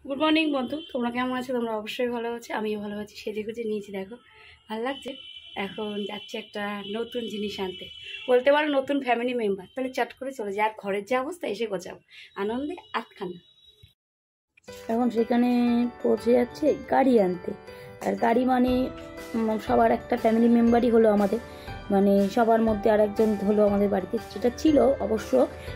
Good morning বন্ধু, তোমরা কেমন আছো? তোমরা অবশ্যই ভালো আছো, আমিও ভালো আছি। সেজে গুজে নিয়েছি, দেখো ভালো লাগছে। এখন যাচ্ছি একটা নতুন জিনিস আনতে, বলতে পারো নতুন ফ্যামিলি মেম্বার। তাহলে চট করে চলে যায়, আর ঘরের যে অবস্থা এসে গোছাবো, আনন্দে আটখানা। এখন সেখানে পৌঁছে যাচ্ছে গাড়ি আনতে। আর গাড়ি মানে সবার একটা ফ্যামিলি মেম্বারই হলো আমাদের, মানে সবার মধ্যে আর একজন হলো আমাদের বাড়িতে। যেটা ছিল অবশ্য,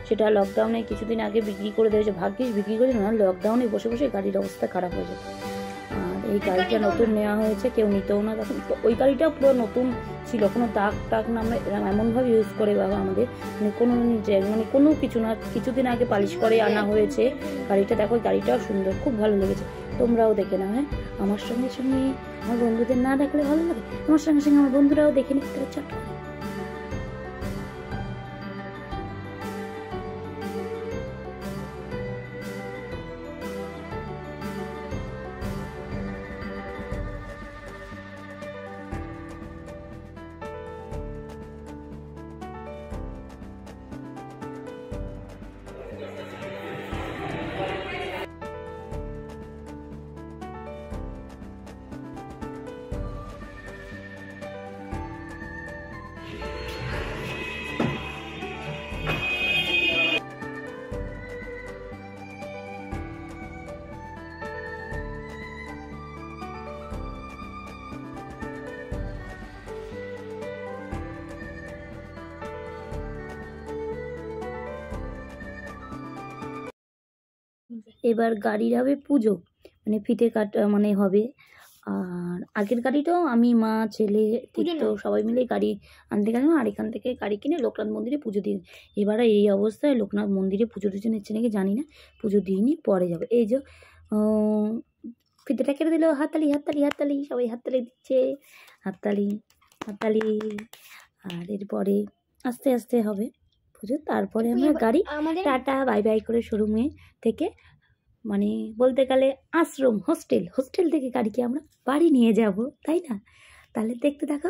সেটা লকডাউনে কিছুদিন আগে বিক্রি করে দিয়েছে। ভাগ্যিস বিক্রি করে, না লকডাউনে বসে বসে গাড়ির অবস্থা খারাপ হয়ে যেত। আর এই গাড়িটা নতুন নেওয়া হয়েছে, কেউ নিতেও না তখন। ওই গাড়িটা পুরো নতুন ছিল, কোনো দাগ টাগ না। আমরা এমনভাবে ইউজ করে বাবা আমাদের, মানে কোনো কিছু না, কিছুদিন আগে পালিশ করে আনা হয়েছে গাড়িটা। দেখো গাড়িটাও সুন্দর, খুব ভালো লেগেছে। তোমরাও দেখে নাও। হ্যাঁ, আমার সঙ্গে সঙ্গে আমার বন্ধুদের না দেখলে ভালো লাগে, আমার সঙ্গে সঙ্গে আমার বন্ধুরাও দেখে নিতে চট করে। এবার গাড়ির হবে পুজো, মানে ফিতে কাটা মানে হবে। আর আগের গাড়িটাও আমি, মা, ছেলে, তীর্থ সবাই মিলে গাড়ি আনতে গেলাম। আর এখান থেকে গাড়ি কিনে লোকনাথ মন্দিরে পুজো দিয়ে, এবারে এই অবস্থায় লোকনাথ মন্দিরে পুজো টুজো নিচ্ছে নাকি জানি না, পুজো দিইনি, পরে যাবে। এই যে ফিতেটা কেটে দিল, হাততালি হাততালি হাততালি, সবাই হাততালি দিচ্ছে, হাততালি হাততালি। আর এরপরে আস্তে আস্তে হবে পুজো। তারপরে আমরা গাড়ি টাটা বাই বাই করে শোরুমে থেকে, মানে বলতে গেলে আশ্রম, হোস্টেল থেকে গাড়িকে আমরা বাড়ি নিয়ে যাব, তাই না? তাহলে দেখতে থাকো।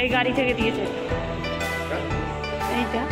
এই গাড়ি থেকে দিয়েছে এইটা।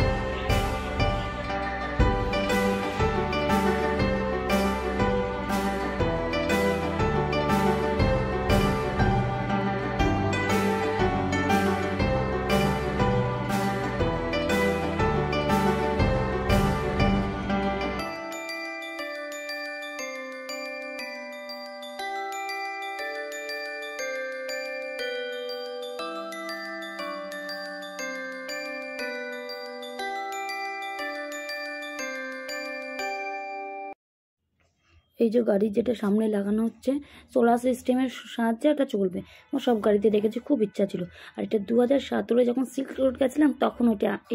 এই যে গাড়ি যেটা সামনে লাগানো হচ্ছে সোলার সিস্টেমের সাহায্যে এটা চলবে। আমার সব গাড়িতে দেখেছি, খুব ইচ্ছা ছিল। আর এটা 2017 যখন সিল্ক রোড গেছিলাম তখন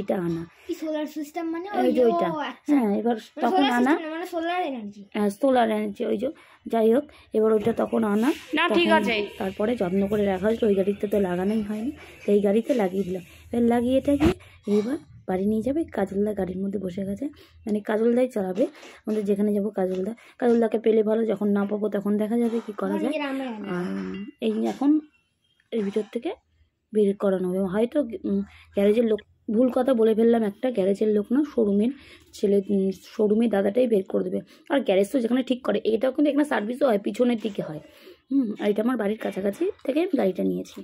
এটা আনা। সোলার সিস্টেম মানে ওই যে ওইটা, হ্যাঁ এবার তখন আনা সোলার এনার্জি, সোলার এনার্জি ওই যে, যাই হোক এবার ওইটা তখন আনা। না ঠিক আছে, তারপরে যত্ন করে রাখা হয়েছিল। ওই গাড়িতে তো লাগানোই হয়নি, তো এই গাড়িতে লাগিয়ে দিলাম। এবার লাগিয়ে এটাকে এবার বাড়ি নিয়ে যাবে। কাজলদা গাড়ির মধ্যে বসে গেছে, মানে কাজলদাই চালাবে আমাদের যেখানে যাবো। কাজলদাকে পেলে ভালো, যখন না পাবো তখন দেখা যাবে কি করা যায়। আর এই এখন এর ভিতর থেকে বের করানো হবে। হয়তো গ্যারেজের লোক, ভুল কথা বলে ফেললাম, একটা গ্যারেজের লোক না, শোরুমের ছেলে, শোরুমের দাদাটাই বের করে দেবে। আর গ্যারেজ তো যেখানে ঠিক করে, এটাও কিন্তু এখানে সার্ভিসও হয়, পিছনের দিকে হয়। আর এটা আমার বাড়ির কাছাকাছি থেকে গাড়িটা নিয়েছি।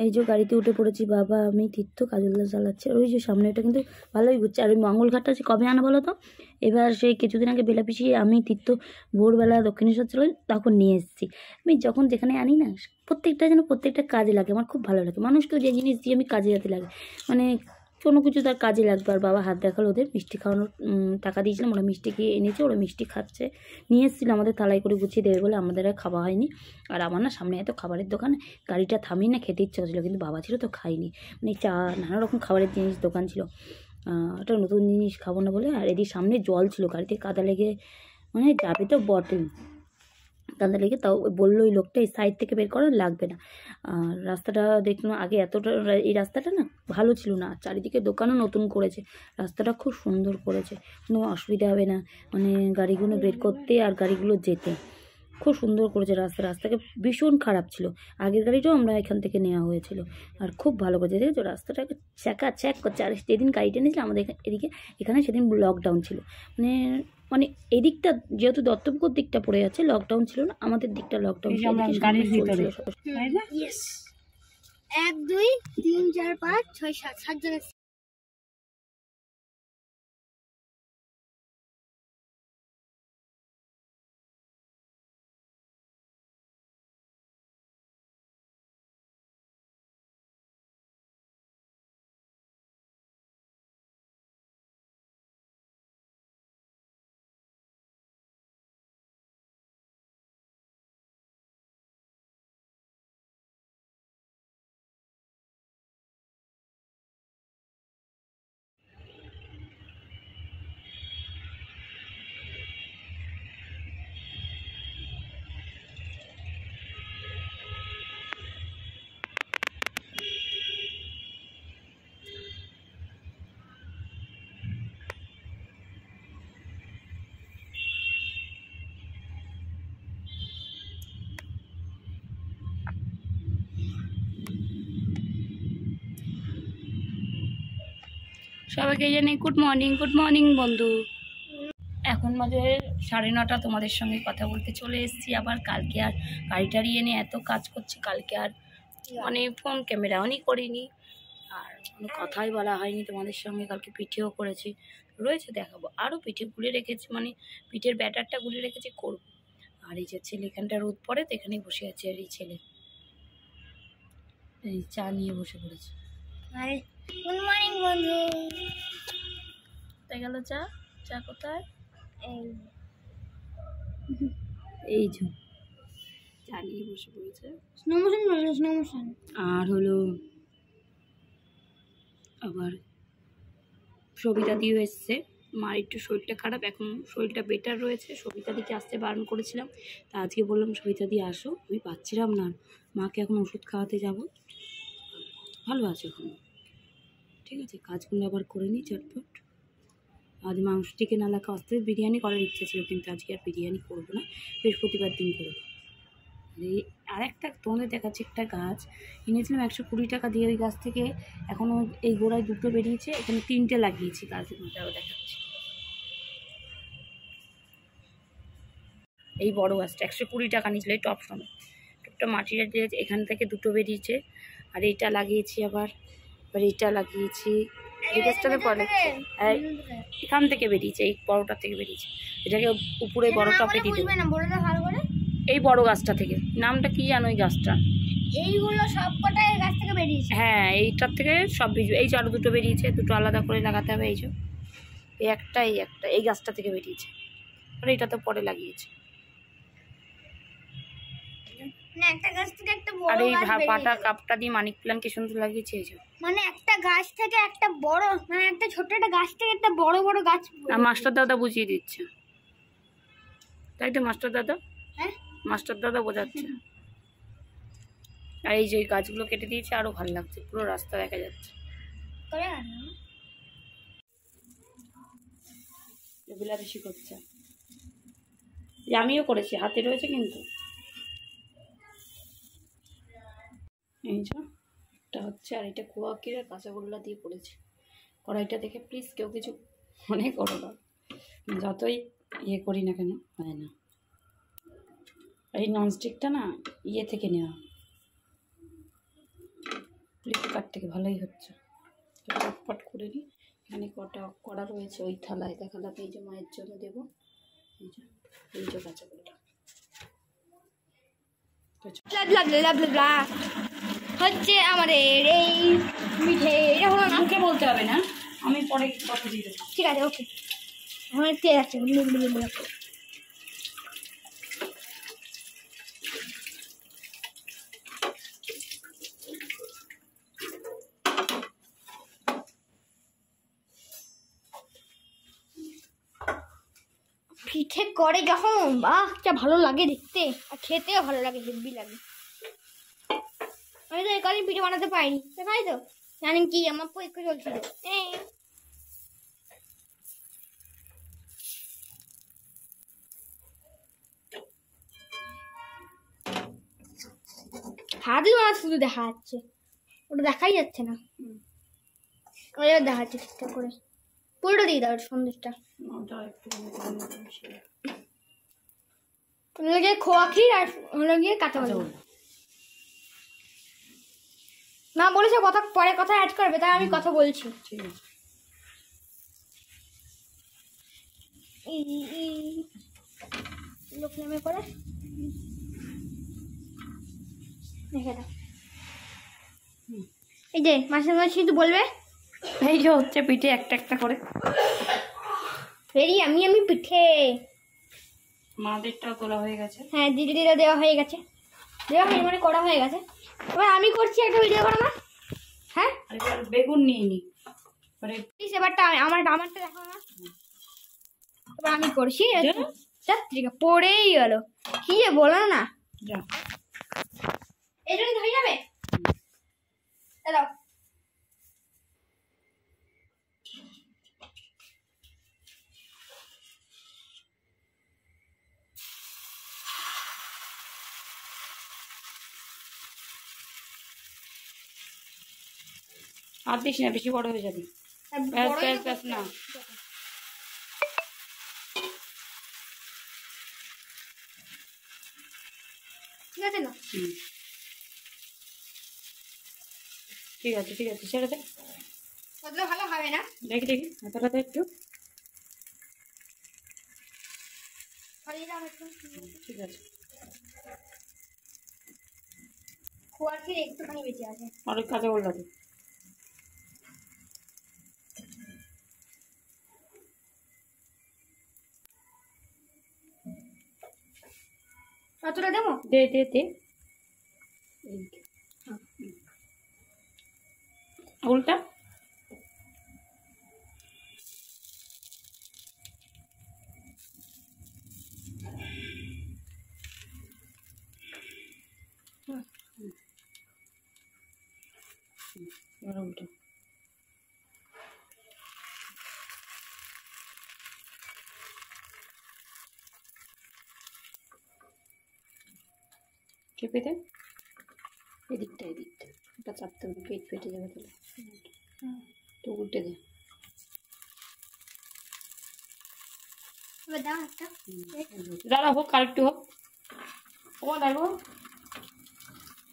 এই যে গাড়িতে উঠে পড়েছি, বাবা আমি, তীর্থ, কাজলদা চালাচ্ছে। আর ওই যে সামনেটা কিন্তু ভালোই ঘুরছে। আর ওই মঙ্গলঘাটটা আছে কবে আনা বলো তো? এবার সেই কিছুদিন আগে বেলা পিছিয়ে আমি, তীর্থ ভোরবেলা দক্ষিণেশ্বর ছিল তখন নিয়ে এসেছি। আমি যখন যেখানে আনি না, প্রত্যেকটা কাজে লাগে, আমার খুব ভালো লাগে। মানুষকে যে জিনিস দিয়ে আমি কাজে যাতে লাগে, মানে কোনো কিছু তার কাজে লাগবে। আর বাবা হাত দেখালো, ওদের মিষ্টি খাওয়ানোর টাকা দিয়েছিলাম, ওরা মিষ্টি খেয়ে এনেছে, ওরা মিষ্টি খাচ্ছে। নিয়ে এসেছিলো আমাদের থালায় করে গুছিয়ে দেবে বলে, আমাদের আর খাওয়া হয়নি। আর আমার না সামনে এত খাবারের দোকান, গাড়িটা থামিয়ে না খেতে ইচ্ছা হচ্ছিলো, কিন্তু বাবা ছিল তো খাইনি। মানে চা, নানা রকম খাবারের জিনিস দোকান ছিল, ওটা নতুন জিনিস খাবো না বলে। আর এদিকে সামনে জল ছিল, গাড়িতে কাদা লেগে মানে যাবে তো বটেই, কাদা লেগে। তাও বললো ওই লোকটা এই সাইড থেকে বের করা লাগবে না। আর রাস্তাটা দেখলাম আগে এতটা, এই রাস্তাটা না ভালো ছিল না, চারিদিকে দোকানও নতুন করেছে, রাস্তাটা খুব সুন্দর করেছে, কোনো অসুবিধা হবে না, মানে গাড়িগুলো বের করতে আর গাড়িগুলো যেতে খুব সুন্দর করেছে। রাস্তাটা ভীষণ খারাপ ছিল, আগের গাড়িটাও আমরা এখান থেকে নেওয়া হয়েছিল। আর খুব ভালো করেছে, দেখেছো রাস্তাটাকে চ্যাক করছে। আর যেদিন গাড়িটা নিয়েছিলাম আমাদের এদিকে, এখানে সেদিন লকডাউন ছিল, মানে এদিকটা যেহেতু দত্তপুকুর দিকটা পড়ে যাচ্ছে, লকডাউন ছিল না, আমাদের দিকটা লকডাউন ছিল। 1 2 3 4 5 6 7 7 জনের সবাইকে জানাই গুড মর্নিং বন্ধু। এখন বাজে 9:30, তোমাদের সঙ্গে কথা বলতে চলে এসেছি আবার। কালকে আর গাড়িটারি এনে এত কাজ করছি, কালকে আর মানে ফোন ক্যামেরা অনই করিনি, আর কোনো কথাই বলা হয়নি তোমাদের সঙ্গে। কালকে পিঠেও করেছি, রয়েছে দেখাবো, আরও পিঠে গুলে রেখেছি, মানে পিঠের ব্যাটারটা গুলে রেখেছি, করবো। আর এই যে ছেলে, এখানটা রোদ পড়ে তো এখানেই বসে আছে। আর এই ছেলে এই চা নিয়ে বসে পড়েছে। গুড মর্নিং বন্ধু। তাই গেল চা, চা কোথায়? এই যে চা নিয়ে বসে পড়েছে। স্নো মোশন আর হলো আবার সবিতা দিও এসছে। মার একটু শরীরটা খারাপ, এখন শরীরটা বেটার রয়েছে। সবিতা দিকে আসতে বারণ করেছিলাম, তা আজকে বললাম সবিতা দিয়ে আসো, আমি পাচ্ছিলাম না, মাকে এখন ওষুধ খাওয়াতে যাব। ভালো আছে এখন, ঠিক আছে। কাজগুলো আবার করে নিই চটপট। আজ মাংস চিকেন এলাকা আসতে বিরিয়ানি করার ইচ্ছে ছিল, কিন্তু আজকে আর বিরিয়ানি করবো না, বৃহস্পতিবার দিন করবো। আর একটা তোমাদের দেখাচ্ছি, একটা গাছ এনেছিলাম 120 টাকা দিয়ে, ওই গাছ থেকে এখনও এই গোড়ায় 2টো বেরিয়েছে, এখানে 3টে লাগিয়েছি গাছের মধ্যে। আরও দেখাচ্ছি, এই বড় গাছটা 120 টাকা নিয়েছিল, এই টপ সমেত, টপটা মাটিটা দিয়েছে, এখান থেকে 2টো বেরিয়েছে। আর এইটা লাগিয়েছি, আবার এইটা লাগিয়েছি। এই গাছটাতে পরে এখান থেকে বেরিয়েছে, এই বড়টা থেকে বেরিয়েছে, এটাকে উপরে বড় টপে দিয়ে দেবো। এই বড় গাছটা থেকে, নামটা কি জানো ওই গাছটা? এইগুলো সব কটা এই গাছ থেকে বেরিয়েছে। হ্যাঁ, এইটার থেকে সব ভিজু, এই যে আরো দুটো বেরিয়েছে, দুটো আলাদা করে লাগাতে হবে। এই যে এই একটা, এই একটা, এই গাছটা থেকে বেরিয়েছে, আর এটা তো পরে লাগিয়েছে। মানে একটা গাছ থেকে একটা আর বড় এই গাছ পাটা বেরিয়েছে। কাপটা দিয়ে মানি প্ল্যান্ট কি সুন্দর লাগিয়েছে। এই যে মানে একটা গাছ থেকে একটা বড়, মানে একটা ছোট একটা গাছ থেকে একটা বড় বড় গাছ। আর মাস্টার দাদা বুঝিয়ে দিচ্ছে, তাই তো মাস্টার দাদা? হ্যাঁ, মাস্টার দাদা বোঝাচ্ছে। আর এই যে গাছগুলো কেটে দিয়েছে, আরো ভালো লাগছে, পুরো রাস্তা দেখা যাচ্ছে। করে আনো। এগুলা বেশি করছে, যে আমিও করেছি, হাতে রয়েছে কিন্তু। এই যে এটা হচ্ছে, আর এটা কুয়া কিরে কাঁচাগোল্লা দিয়ে করেছে। কড়াইটা দেখে প্লিজ কেউ কিছু মনে করো না, যতই ইয়ে করি না কেন হয় না। এই ননস্টিকটা না ইয়ে থেকে নেওয়া, ফ্লিপকার্ট থেকে, ভালোই হচ্ছে। চটপট করে নিই। এখানে কড়া রয়েছে ওই থালায়, দেখালাম। এই যে মায়ের জন্য দেবো, এই যে কাঁচাগোল্লা। হচ্ছে আমাদের এই মিঠে, এটা হলো না। মুখে বলতে হবে না, আমি পরে কথা দিয়ে দেবো। ঠিক আছে, ওকে। আমার তেল আছে। পিঠে করে যখন, বাহ যা ভালো লাগে দেখতে, আর খেতেও ভালো লাগে, হেভি লাগে। আমি তো একাদিন পিঠে বানাতে পারিনি, তাই তো জানেন কি আমার পরীক্ষা চলছিল। হাতই আমার শুধু দেখা যাচ্ছে, ওটা দেখাই যাচ্ছে না। ওটা দেখা যাচ্ছে ঠিকঠাক করে। পুরোটা দিয়ে দাও সন্দেশটা। গিয়ে খোয়া ক্ষীর আর হলো গিয়ে কাঁচা বাদাম। মা বলেছে কথা পরে কথা অ্যাড করবে, তাই আমি কথা বলছি। লোক নেমে করে দেখে দাও। এই যে মাসে মাসে শুধু বলবে, এই যে হচ্ছে পিঠে একটা একটা করে। আমি পিঠে। মাদেরটাও তোলা হয়ে গেছে। হ্যাঁ, দিদিরা দেওয়া হয়ে গেছে, মানে করা হয়ে গেছে। এবার আমি করছি, একটা ভিডিও করো না। হ্যাঁ, বেগুন নিয়ে নি, প্লিজ এবারটা আমারটা দেখো না। এবার আমি করছি। পড়েই গেল, কি যে বলো না। এই জন্য হয়ে যাবে। দাও আর দিস না, বেশি বড় হয়ে যাবে। ব্যাস না, ঠিক আছে না? ঠিক আছে ঠিক আছে, ছেড়ে দে। বদলে ভালো হবে না। দেখি দেখি হাতাটাতে একটু। ঠিক আছে, খোয়ার ক্ষীর একটুখানি বেঁচে আছে। আর ওই কাঁচাগোল্লা দে। কতটা দেবো? দে দে দে, উল্টা। এবার উল্টা। চেপে দে, এদিকটা এদিকটা, ওটা চাপতে হবে, পেট ফেটে যাবে তাহলে। তো উল্টে দে। এবার দাও একটা। দাঁড়া, হোক আর একটু হোক। ও দেখো,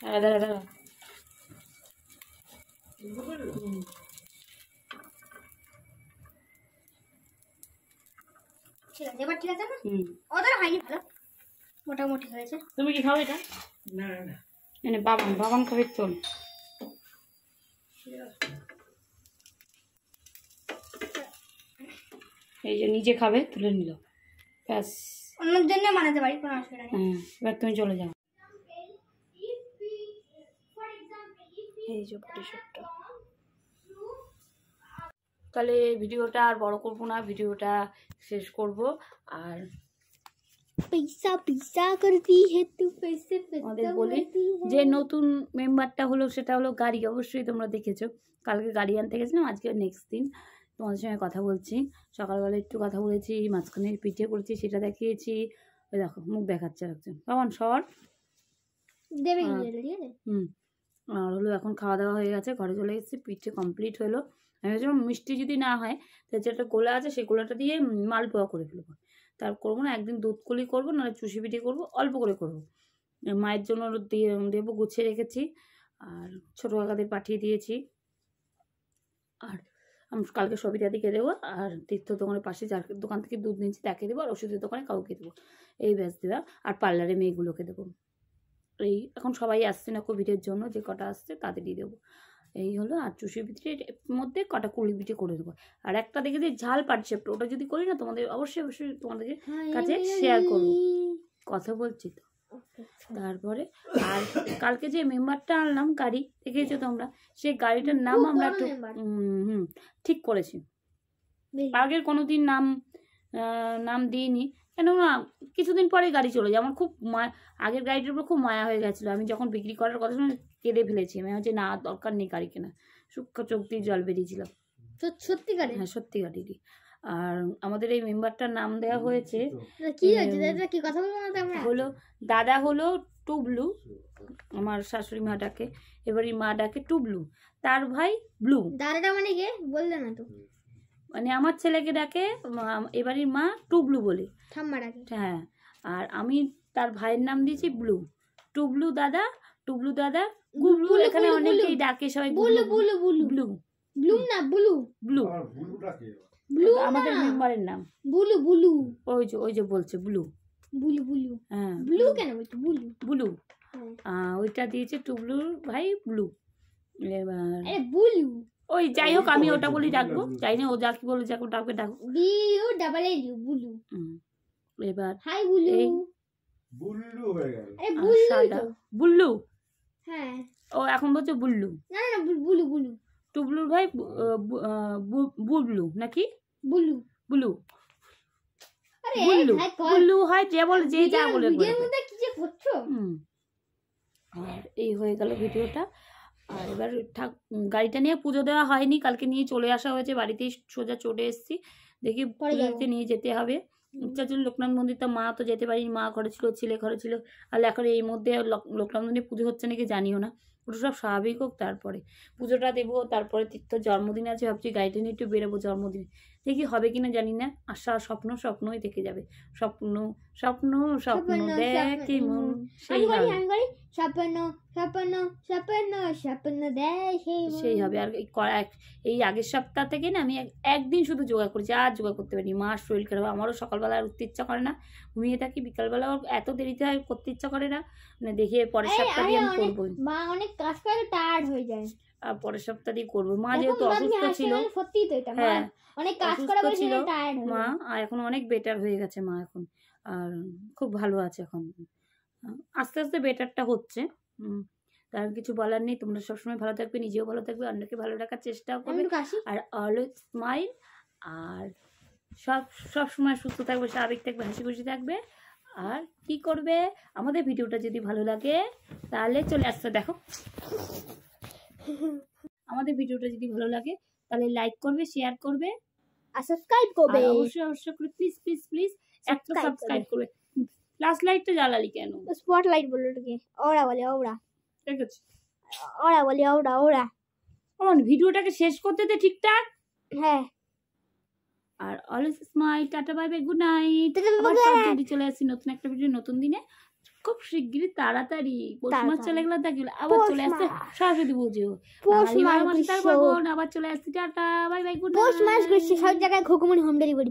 দাঁড়া দাঁড়া দাঁড়া। ঠিক আছে, এবার ঠিক আছে না? ওদের হয়নি ভালো। মোটামুটি হয়েছে। তুমি কি খাবে এটা? না না, মানে বাবান খাবে চল। এই যে নিজে খাবে, তুলে নিল, ব্যাস। অন্যের জন্য বানাতে পারি, কোনো অসুবিধা নেই। হ্যাঁ, এবার তুমি চলে যাও। এই যে ফটোশুটটা, তাহলে ভিডিওটা আর বড় করবো না, ভিডিওটা শেষ করব। আর পয়সা পয়সা করতি হে তু পয়সে আমাদের বলি যে নতুন মেম্বারটা হলো, সেটা হলো গাড়ি। অবশ্যই তোমরা দেখেছো, কালকে গাড়ি আনতে গেছিলাম, আজকে নেক্সট দিন তোমাদের সঙ্গে কথা বলছি। সকালবেলা একটু কথা বলেছি, মাঝখানে পিঠে করেছি, সেটা দেখিয়েছি। ওই দেখো মুখ দেখাচ্ছে একজন, কেমন সর দেবে। আর হলো এখন খাওয়া দাওয়া হয়ে গেছে, ঘরে চলে এসেছি, পিঠে কমপ্লিট হলো। আমি ভাবছিলাম মিষ্টি যদি না হয়, তাহলে যেটা গোলা আছে সেই গোলাটা দিয়ে মালপোয়া করে ফেলবো। তার করবো না, একদিন দুধ কলি করবো, নাহলে চুষি পিঠে করবো, অল্প করে করবো। মায়ের জন্য দেবো, গুছিয়ে রেখেছি। আর ছোটো কাকাদের পাঠিয়ে দিয়েছি। আর আমি কালকে সবিতা দিকে দেবো, আর তীর্থ দোকানের পাশে যার দোকান থেকে দুধ নিয়েছি তাকে দেবো, আর ওষুধের দোকানে কাউকে দেবো, এই ব্যাস দেওয়া। আর পার্লারে মেয়েগুলোকে দেবো। এই এখন সবাই আসছে না কোভিডের জন্য, যে কটা আসছে তাদেরই দেবো। এই হলো। আর চুষি পিঠের মধ্যে কটা কুড়ি পিঠে করে দেবো। আর একটা দেখে যে ঝাল পাটসেপ্ট, ওটা যদি করি না তোমাদের অবশ্যই তোমাদের কাছে শেয়ার করবো, কথা বলছি তো। তারপরে আর কালকে যে মেম্বারটা আনলাম গাড়ি, দেখেছো তোমরা, সেই গাড়িটার নাম আমরা একটু ঠিক করেছি। আগের কোনোদিন নাম দিইনি, কেননা কিছুদিন পরে গাড়ি চলে যায়। আমার খুব আগের গাড়িটার উপর খুব মায়া হয়ে গেছিলো। আমি যখন বিক্রি করার কথা শুনে কেঁদে ফেলেছি। আমি হচ্ছে না, দরকার নেই গাড়ি কেনা, সূক্ষ্ম চোখ দিয়ে জল বেরিয়েছিল। সত্যিকারে? হ্যাঁ, সত্যিকারেরই। আর আমাদের এই মেম্বারটার নাম দেওয়া হয়েছে, কি হয়েছে দাদা, কি কথা বলবো না আমরা? হলো দাদা হলো টুবলু, আমার শাশুড়ি মা ডাকে, এবারই মা ডাকে টুবলু, তার ভাই ব্লু। দাদাটা মানে কে বললে না তো? মানে আমার ছেলেকে ডাকে এবারই মা টুবলু বলে, ঠাম্মা ডাকে। হ্যাঁ। আর আমি তার ভাইয়ের নাম দিয়েছি ব্লু, টুবলু দাদা, টুবলু দাদা, গুবলু। এখানে অনেকেই ডাকে সবাই বুলু বুলু বুলু ব্লু। ব্লু না বুলু, ব্লু ব্লু আমাদের মেম্বারের নাম। বুলু বুলু, ওই যে বলছে ব্লু, বুলু বুলু। হ্যাঁ, ব্লু কেন বলছো? বুলু ব্লু। ওইটা দিয়েছে টুবলুর ভাই ব্লু। এবার বুলু, ওই যাই হোক, আমি ওটা বলি ডাকবো, যাই না ও যা কি বলে যাকে ডাকবে ডাকবো, বিউ ডাবল এল ইউ, বুলু। এবার হাই বুলু, বুল্লু হয়ে গেল। বুলু, বুল্লু। হ্যাঁ, ও এখন বলছে বুল্লু। না না বুলু বুলু, টুবলুর ভাই বুবলু নাকি বুলু বুলু, আরে বুল্লু হাই কর। বুল্লু হয়, যে বলে যে যা বলে। ভিডিওর মধ্যে কি যে করছো? আর এই হয়ে গেল ভিডিওটা। আর এবার গাড়িটা নিয়ে পুজো দেওয়া হয়নি, কালকে নিয়ে চলে আসা হয়েছে, বাড়িতেই সোজা চলে এসেছি। দেখি পুজোতে নিয়ে যেতে হবে। ইচ্ছা ছিল লোকনাথ মন্দির, তা মা তো যেতে পারিনি, মা ঘরে ছিল, ছেলে ঘরে ছিল। আর এখন এই মধ্যে লোকনাথ মন্দির পুজো হচ্ছে নাকি জানিও না, ওটা সব স্বাভাবিক হোক, তারপরে পুজোটা দেবো। তারপরে তীর্থর জন্মদিন আছে, ভাবছি গাড়িটা নিয়ে একটু বেরোবো জন্মদিনে, দেখি হবে কিনা জানি না। আশা স্বপ্ন স্বপ্নই থেকে যাবে, স্বপ্ন স্বপ্ন স্বপ্ন দেখি মন, সেই হবে, স্বপ্ন স্বপ্ন স্বপ্ন স্বপ্ন দেখে সেই হবে। আর এই আগের সপ্তাহ থেকে না আমি একদিন শুধু যোগা করেছি, আর যোগা করতে পারিনি। মার শরীর খারাপ, আমারও সকালবেলা আর উঠতে ইচ্ছা করে না, ঘুমিয়ে থাকি। বিকালবেলা এত দেরিতে হয়, করতে ইচ্ছা করে না। মানে দেখি পরের সপ্তাহ দিয়ে আমি করবো। মা অনেক কাজ করে টায়ার্ড হয়ে যায়, আর পরের সপ্তাহ দিয়ে করবো। মা যেহেতু অসুস্থ ছিল, সত্যি তো এটা, হ্যাঁ অনেক কাজ করে বলে ছিল টায়ার্ড মা, আর এখন অনেক বেটার হয়ে গেছে মা এখন, আর খুব ভালো আছে এখন, আস্তে আস্তে বেটারটা হচ্ছে। তার কিছু বলার নেই। তোমরা সবসময় ভালো থাকবে, নিজেও ভালো থাকবে, অন্যকে ভালো রাখার চেষ্টাও করবে, আর অলওয়েজ স্মাইল। আর সব সময় সুস্থ থাকবে, স্বাভাবিক থাকবে, হাসি খুশি থাকবে। আর কি করবে, আমাদের ভিডিওটা যদি ভালো লাগে তাহলে চলে আসছে, দেখো আমাদের ভিডিওটা যদি ভালো লাগে তাহলে লাইক করবে, শেয়ার করবে, আর সাবস্ক্রাইব করবে, অবশ্যই করে প্লিজ প্লিজ প্লিজ একটা সাবস্ক্রাইব করবে। লাস্ট লাইটটা জ্বালালি কেন? স্পটলাইট বলে ওটাকে, ওরা বলে ওরা, ঠিক আছে, ওরা বলে ওরা ওরা। আমার ভিডিওটাকে শেষ করতে দে ঠিকঠাক। হ্যাঁ, আর always smile, tata bye bye, good night. যদি চলে আসছি নতুন একটা ভিডিও নতুন দিনে, খুব শিগগিরই, তাড়াতাড়ি। পৌষ মাস চলে গেলে থাকলে আবার চলে আসছে সরস্বতী পুজো, আবার চলে আসছি, tata bye bye, good night. পৌষ মাস সব জায়গায় ঘুঘুমনি হোম ডেলিভারি।